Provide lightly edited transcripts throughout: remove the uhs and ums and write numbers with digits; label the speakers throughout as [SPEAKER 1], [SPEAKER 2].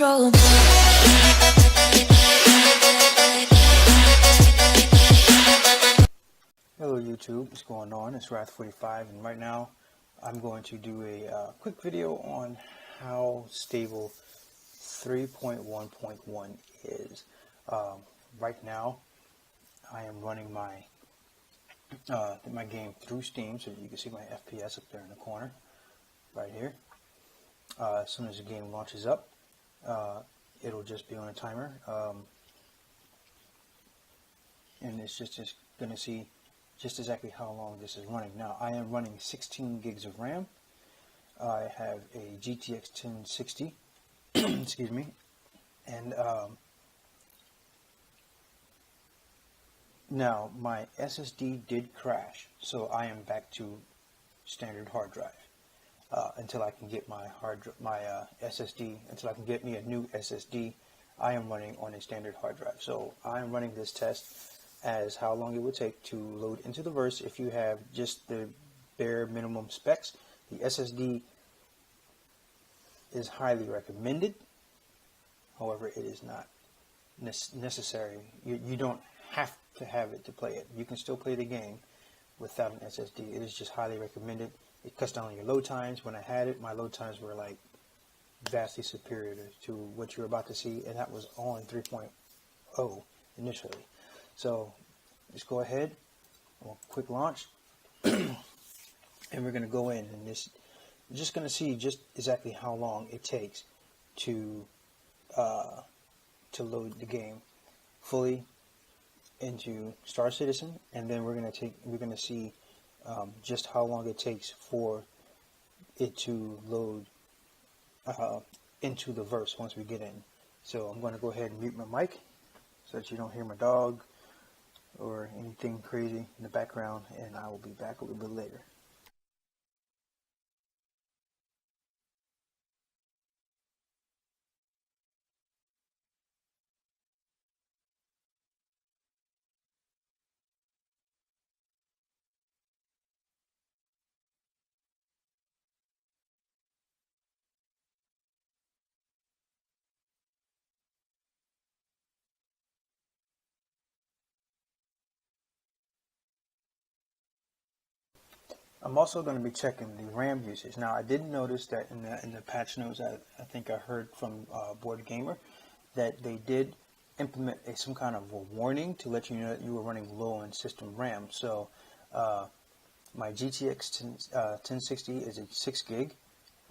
[SPEAKER 1] control.
[SPEAKER 2] Hello YouTube, what's going on? It's Wrath45, and right now I'm going to do a quick video on how stable 3.1.1 is. Right now I am running my game through Steam, so you can see my FPS up there in the corner right here. As soon as the game launches up, it'll just be on a timer, and it's just going to see just exactly how long this is running. Now, I am running 16 gigs of RAM. I have a GTX 1060, excuse me, and now my SSD did crash, so I am back to standard hard drive until I can get my SSD. Until I can get me a new SSD, I am running on a standard hard drive. So I am running this test as how long it would take to load into the verse if you have just the bare minimum specs. The SSD is highly recommended. However, it is not necessary. You don't have to have it to play it. You can still play the game without an SSD. It is just highly recommended. It cuts down on your load times. When I had it, my load times were like vastly superior to what you're about to see, and that was on 3.0 initially. So let's go ahead, quick launch, and we're going to go in, and this you're just going to see just exactly how long it takes to load the game fully into Star Citizen, and then we're going to see just how long it takes for it to load into the verse once we get in. So I'm going to go ahead and mute my mic so that you don't hear my dog or anything crazy in the background, and I will be back a little bit later. I'm also going to be checking the RAM usage. Now, I did notice that in the patch notes, I think I heard from Board Gamer that they did implement some kind of a warning to let you know that you were running low on system RAM. So my GTX 1060 is a 6 gig.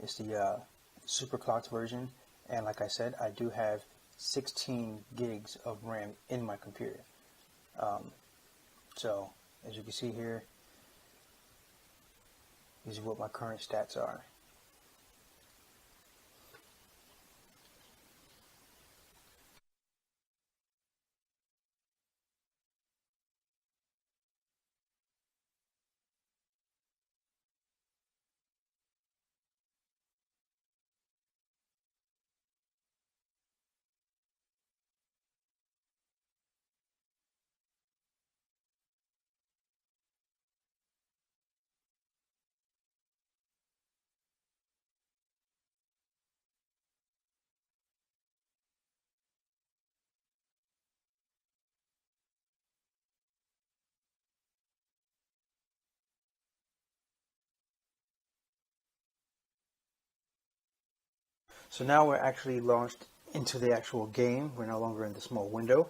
[SPEAKER 2] It's the super clocked version, and like I said, I do have 16 gigs of RAM in my computer. So as you can see here, these are what my current stats are. So now we're actually launched into the actual game. We're no longer in the small window.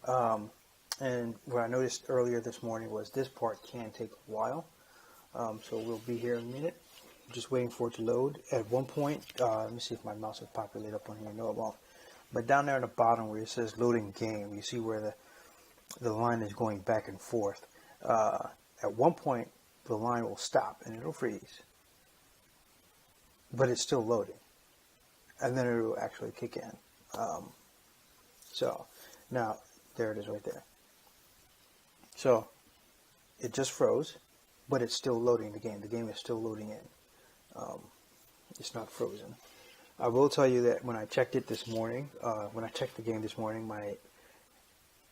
[SPEAKER 2] And what I noticed earlier this morning was this part can take a while. So we'll be here in a minute. Just waiting for it to load. At one point, let me see if my mouse will populate up on here. No, it won't. But down there at the bottom where it says loading game, you see where the line is going back and forth. At one point, the line will stop and it'll freeze. But it's still loading. And then it will actually kick in. So now there it is right there. So it just froze, but it's still loading the game. The game is still loading in. It's not frozen. I will tell you that when I checked it this morning, when I checked the game this morning, my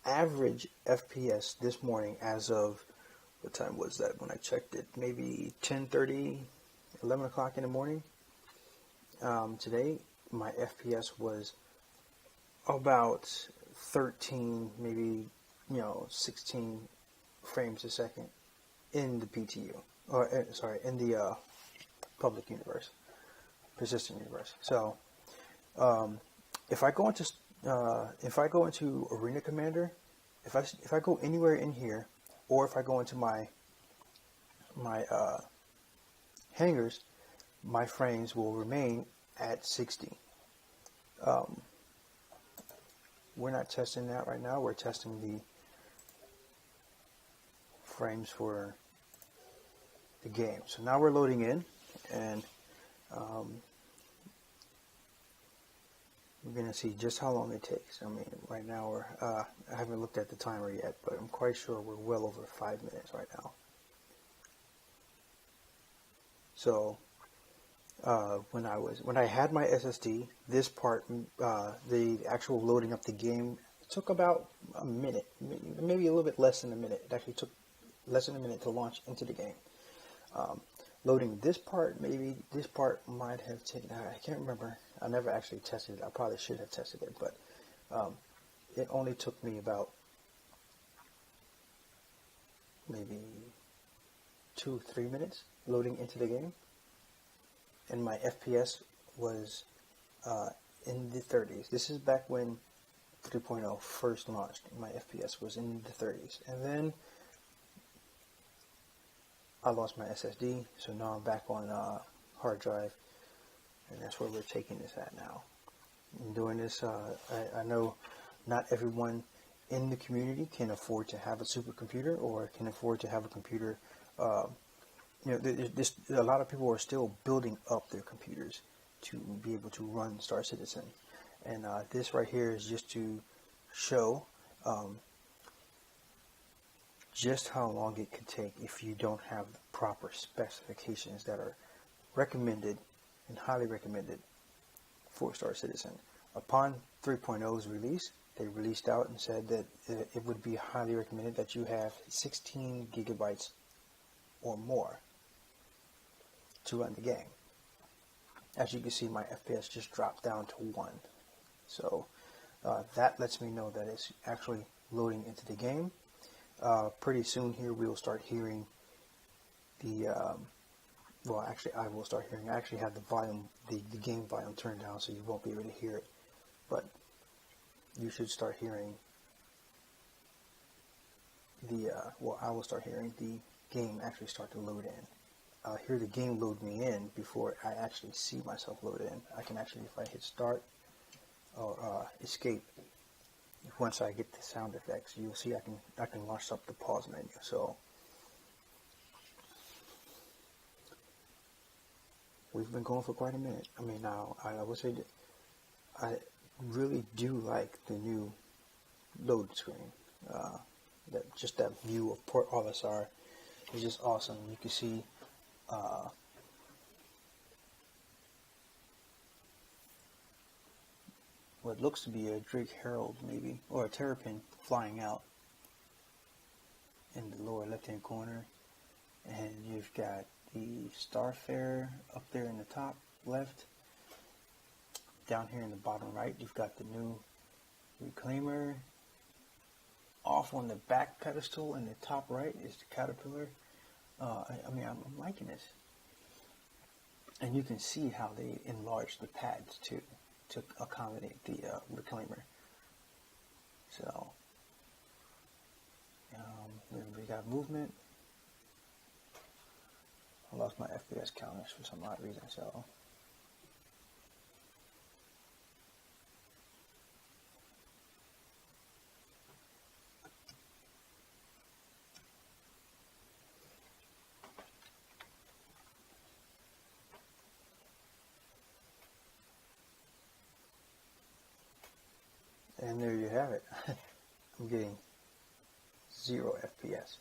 [SPEAKER 2] average FPS this morning, as of what time was that when I checked it? Maybe 10:30, 11 o'clock in the morning. Today, my FPS was about 13, maybe 16 frames a second in the PTU, or sorry, in the public universe, persistent universe. So if I go into Arena Commander, if I go anywhere in here, or if I go into my hangars, my frames will remain at 60. We're not testing that right now. We're testing the frames for the game. So now we're loading in, and we're going to see just how long it takes. I mean, right now I haven't looked at the timer yet, but I'm quite sure we're well over 5 minutes right now. So when I had my SSD, this part, the actual loading up the game, took about a minute, maybe a little bit less than a minute. It actually took less than a minute to launch into the game. Loading this part, maybe this part might have taken, I can't remember. I never actually tested it. I probably should have tested it, but it only took me about maybe 2-3 minutes loading into the game. And my FPS was in the 30s. This is back when 3.0 first launched. My FPS was in the 30s. And then I lost my SSD, so now I'm back on hard drive, and that's where we're taking this at now. I'm doing this, I know not everyone in the community can afford to have a supercomputer or can afford to have a computer. A lot of people are still building up their computers to be able to run Star Citizen, and this right here is just to show just how long it could take if you don't have the proper specifications that are recommended and highly recommended for Star Citizen. Upon 3.0's release, they released out and said that it would be highly recommended that you have 16 gigabytes or more to run the game. As you can see, my FPS just dropped down to 1. So that lets me know that it's actually loading into the game. Pretty soon here we'll start hearing the well, actually I will start hearing. I actually have the volume, the game volume turned down, so you won't be able to hear it, but you should start hearing the well, I will start hearing the game actually start to load in. I'll hear the game load me in before I actually see myself load in. I can actually, if I hit start or escape, once I get the sound effects, you'll see I can launch up the pause menu. So we've been going for quite a minute. I mean, now I would say that I really do like the new load screen. That view of Port Olisar is just awesome. You can see what looks to be a Drake Herald maybe, or a Terrapin flying out in the lower left hand corner, and you've got the Starfarer up there in the top left. Down here in the bottom right, you've got the new Reclaimer. Off on the back pedestal in the top right is the Caterpillar. I mean, I'm liking this. And you can see how they enlarged the pads too to accommodate the Reclaimer. So we got movement. I lost my FPS counters for some odd reason, so and there you have it. I'm getting 0 FPS,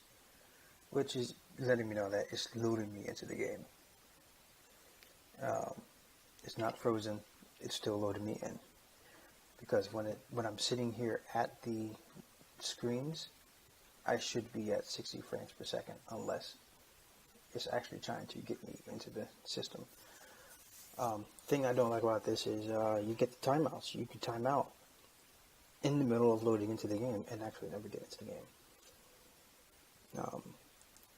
[SPEAKER 2] which is letting me know that it's loading me into the game. It's not frozen, it's still loading me in, because when I'm sitting here at the screens, I should be at 60 frames per second, unless it's actually trying to get me into the system. Thing I don't like about this is you get the timeouts. You can time out in the middle of loading into the game and actually never get into the game.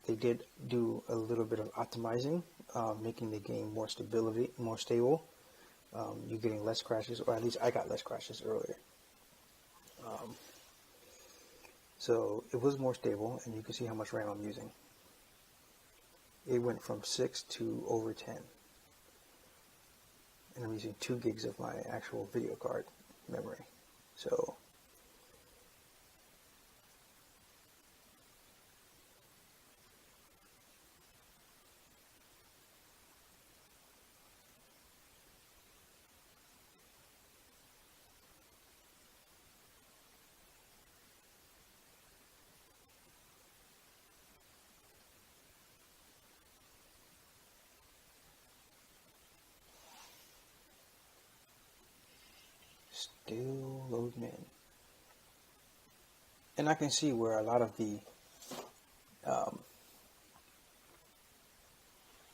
[SPEAKER 2] They did do a little bit of optimizing, making the game more stable. You're getting less crashes, or at least I got less crashes earlier. So it was more stable, and you can see how much RAM I'm using. It went from 6 to over 10. And I'm using 2 gigs of my actual video card memory. So still loading in. And I can see where a lot of the,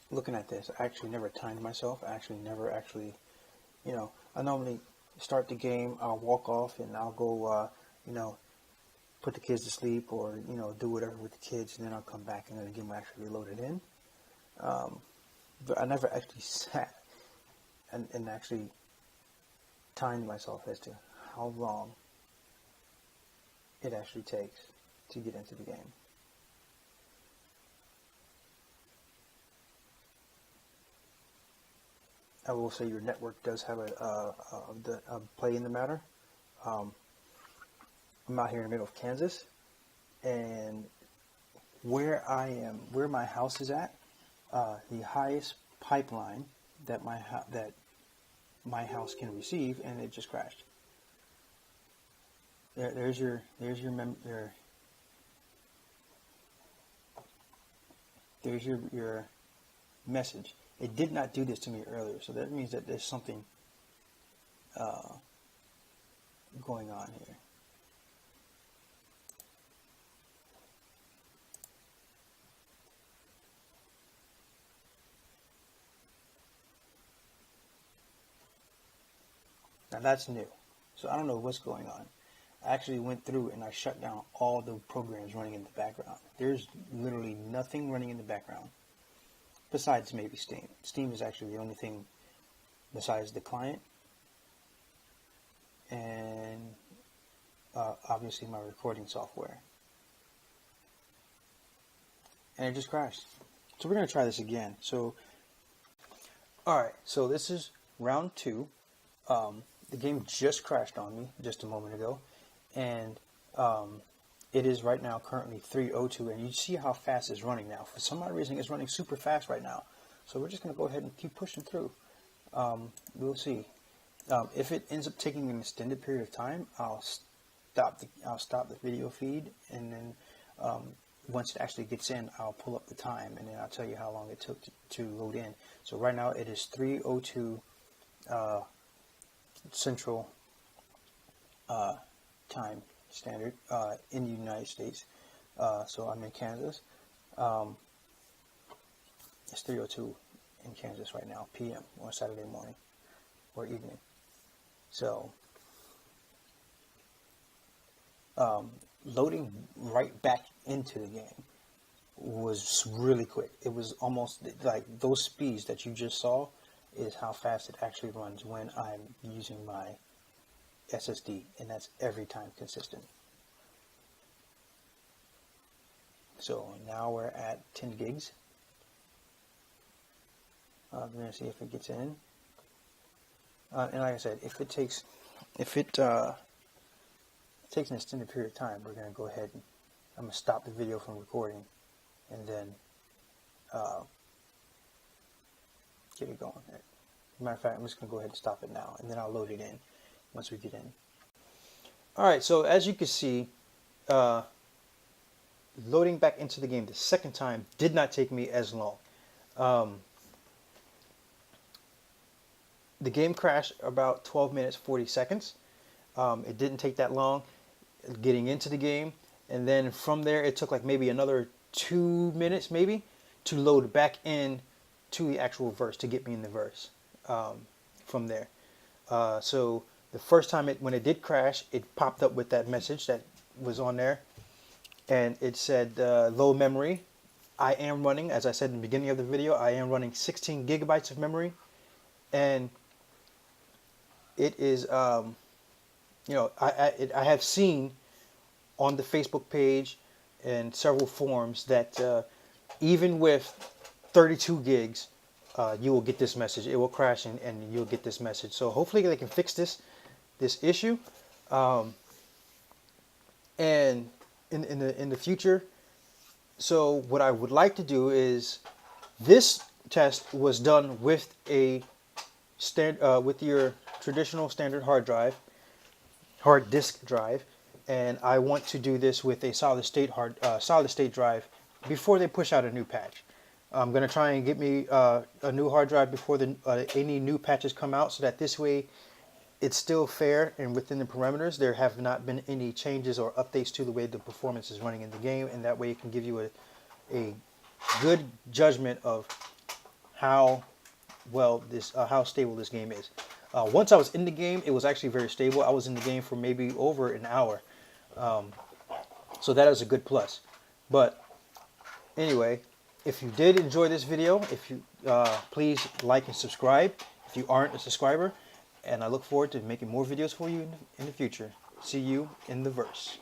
[SPEAKER 2] looking at this, I actually never timed myself. I actually never I normally start the game, I'll walk off and I'll go, put the kids to sleep or, do whatever with the kids, and then I'll come back and then the game will actually load it in. But I never actually sat and actually timed myself as to how long it actually takes to get into the game. I will say your network does have a play in the matter. I'm out here in the middle of Kansas, and where my house is at, the highest pipeline that my house can receive, and it just crashed. There's your message. It did not do this to me earlier, so that means that there's something going on here. Now that's new, so I don't know what's going on. I actually went through and I shut down all the programs running in the background. There's literally nothing running in the background besides maybe Steam. Steam is actually the only thing besides the client and obviously my recording software. And it just crashed. So we're going to try this again. So, alright, so this is round 2. The game just crashed on me just a moment ago, and it is right now currently 3:02, and you see how fast it's running now. For some odd reason, it's running super fast right now. So we're just going to go ahead and keep pushing through. We'll see. If it ends up taking an extended period of time, I'll stop the video feed, and then once it actually gets in, I'll pull up the time, and then I'll tell you how long it took to load in. So right now it is 3:02 Central time standard in the United States. So I'm in Kansas. It's 3:02 in Kansas right now, p.m. on Saturday morning or evening. So loading right back into the game was really quick. It was almost like those speeds that you just saw is how fast it actually runs when I'm using my SSD, and that's every time consistent. So now we're at 10 gigs. We're going to see if it gets in. And like I said, if it takes an extended period of time, we're going to go ahead and I'm going to stop the video from recording and then get it going. Matter of fact, I'm just going to go ahead and stop it now, and then I'll load it in once we get in. Alright, so as you can see, loading back into the game the second time did not take me as long. The game crashed about 12 minutes 40 seconds. It didn't take that long getting into the game, and then from there it took like maybe another 2 minutes maybe to load back in to the actual verse, to get me in the verse from there. So The first time when it did crash, it popped up with that message that was on there, and it said low memory. I am running, as I said in the beginning of the video, I am running 16 gigabytes of memory, and it is, I have seen on the Facebook page and several forums that even with 32 gigs, you will get this message. It will crash and you'll get this message. So hopefully they can fix this issue. And in the future, so what I would like to do is, this test was done with a with your traditional standard hard disk drive, and I want to do this with a solid state drive before they push out a new patch. I'm going to try and get me a new hard drive before any new patches come out, so that this way it's still fair and within the parameters. There have not been any changes or updates to the way the performance is running in the game, and that way it can give you a good judgment of how how stable this game is. Once I was in the game, it was actually very stable. I was in the game for maybe over an hour, so that is a good plus. But anyway, if you did enjoy this video, if you please like and subscribe if you aren't a subscriber, and I look forward to making more videos for you in the future. See you in the verse.